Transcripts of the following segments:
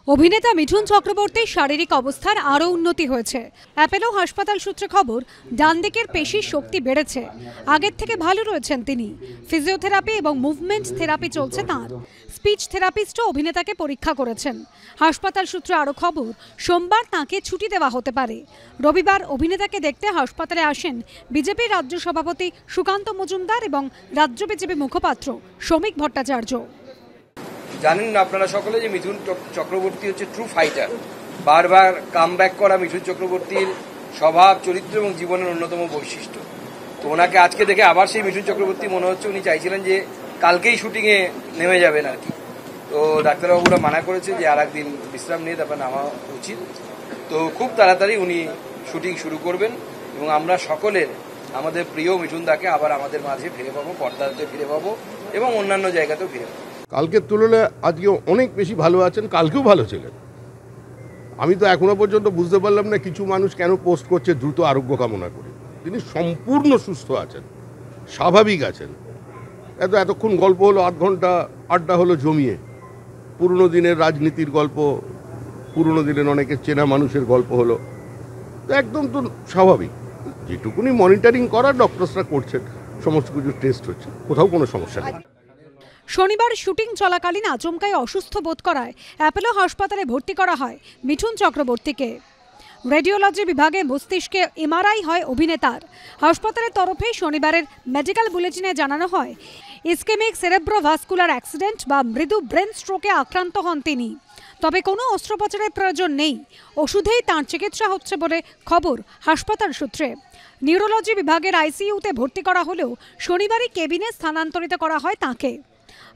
অভিনেতা মিঠুন চক্রবর্তীর শারীরিক অবস্থার আরও উন্নতি হয়েছে। অ্যাপোলো হাসপাতাল সূত্রে খবর, ডান দিকের পেশির শক্তি বেড়েছে। আগের থেকে ভালো রয়েছেন তিনি। ফিজিওথেরাপি এবং মুভমেন্ট থেরাপি চলছে তাঁর। স্পিচ থেরাপিস্টও অভিনেতাকে পরীক্ষা করেছেন। হাসপাতাল সূত্রে আরও খবর, সোমবার তাঁকে ছুটি দেওয়া হতে পারে। রবিবার অভিনেতাকে দেখতে হাসপাতালে আসেন বিজেপির রাজ্য সভাপতি সুকান্ত মজুমদার এবং রাজ্য বিজেপি মুখপাত্র শ্রমিক ভট্টাচার্য। জানেন না আপনারা সকলে যে মিঠুন চক্রবর্তী হচ্ছে ট্রু ফাইটার। বারবার কামব্যাক করা মিঠুন চক্রবর্তীর স্বভাব, চরিত্র এবং জীবনের অন্যতম বৈশিষ্ট্য। তো ওনাকে আজকে দেখে আবার সেই মিঠুন চক্রবর্তী মনে হচ্ছে। উনি চাইছিলেন যে কালকেই শুটিংয়ে নেমে যাবেন আর কি। তো ডাক্তারবাবুরা মানা করেছে যে আর একদিন বিশ্রাম নিয়ে তারপর নামা উচিত। তো খুব তাড়াতাড়ি উনি শুটিং শুরু করবেন এবং আমরা সকলের আমাদের প্রিয় মিঠুনদাকে আবার আমাদের মাঝে ফিরে পাবো, পর্দাতে ফিরে পাবো এবং অন্যান্য জায়গাতেও ফিরে পাবো। কালকের তুলনায় আজকে অনেক বেশি ভালো আছেন, কালকেও ভালো ছিলেন। আমি তো এখনো পর্যন্ত বুঝতে পারলাম না কিছু মানুষ কেন পোস্ট করছে দ্রুত আরোগ্য কামনা করে। তিনি সম্পূর্ণ সুস্থ আছেন, স্বাভাবিক আছেন। এতক্ষণ গল্প হলো, আধ ঘন্টা আড্ডা হলো জমিয়ে, পুরনো দিনের রাজনীতির গল্প, পুরনো দিনের অনেকের চেনা মানুষের গল্প হলো। একদম তো স্বাভাবিক। যেটুকুনি মনিটরিং করার ডক্টরসরা করছেন, সমস্ত কিছু টেস্ট হচ্ছে, কোথাও কোনো সমস্যা নেই। শনিবার শুটিং চলাকালীন আচমকাই অসুস্থ বোধ করায় অ্যাপোলো হাসপাতালে ভর্তি করা হয় মিঠুন চক্রবর্তীকে। রেডিওলজি বিভাগে মস্তিষ্কে এমআরআই হয় অভিনেতার। হাসপাতালের তরফে শনিবারের মেডিকেল বুলেটিনে জানানো হয়, ইসকেমিক সেরেব্রোভাস্কুলার অ্যাক্সিডেন্ট বা মৃদু ব্রেন স্ট্রোকে আক্রান্ত হন তিনি। তবে কোনো অস্ত্রোপচারের প্রয়োজন নেই, ওষুধেই তাঁর চিকিৎসা হচ্ছে বলে খবর হাসপাতাল সূত্রে। নিউরোলজি বিভাগের আইসিইউতে ভর্তি করা হলেও শনিবারই কেবিনে স্থানান্তরিত করা হয় তাঁকে।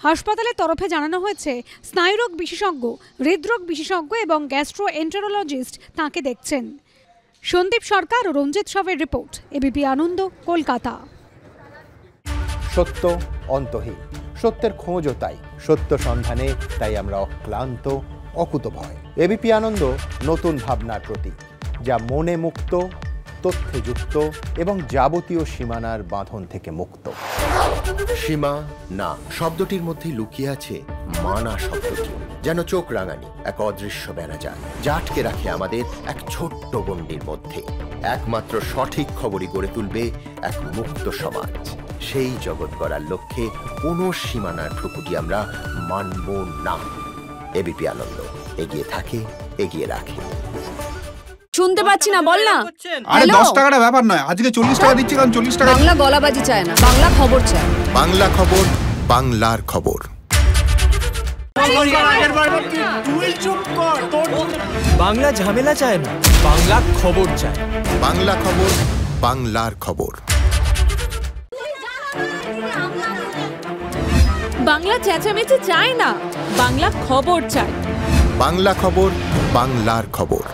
হাসপাতালের তরফে জানানো হয়েছে, স্নায়ুরোগ বিশেষজ্ঞ, হৃদরোগ বিশেষজ্ঞ এবং গ্যাস্ট্রোএন্টারোলজিস্ট তাঁকে দেখছেন। সন্দীপ সরকার ও রঞ্জিত সাহের রিপোর্ট, এবিপি আনন্দ, কলকাতা। সত্য অন্তহীন, সত্যের খোঁজও তাই, সত্য সন্ধানে তাই আমরা অক্লান্ত, অকুতভয়। এবিপি আনন্দ নতুন ভাবনার প্রতীক, যা মনে মুক্ত, তথ্যে যুক্ত এবং যাবতীয় সীমানার বাঁধন থেকে মুক্ত। সীমা না শব্দটির মধ্যে লুকিয়ে আছে মানা শব্দটি, যেন চোখ রাঙানি এক অদৃশ্য ব্যানাজার, যা আটকে রাখে আমাদের এক ছোট্ট গণ্ডির মধ্যে। একমাত্র সঠিক খবরই গড়ে তুলবে এক মুক্ত সমাজ। সেই জগৎ গড়ার লক্ষ্যে কোনো সীমানার ঠুকুটি আমরা মানব না। এবিপি আনন্দ এগিয়ে থাকে, এগিয়ে রাখে। শুনতে পাচ্ছি না, বল না। আরে 10 টাকাটা ব্যাপার নয়, আজকে 40 টাকা দিচ্ছি, কারণ 40 টাকা। বাংলা গলাবাজি চায় না, বাংলা খবর চায়। বাংলা খবর, বাংলার খবর। বাংলা ঝামেলা চায় না, বাংলা খবর চায়। বাংলা খবর, বাংলার খবর। বাংলা চেঁচামেচি চায় না, বাংলা খবর চায়। বাংলা খবর, বাংলার খবর।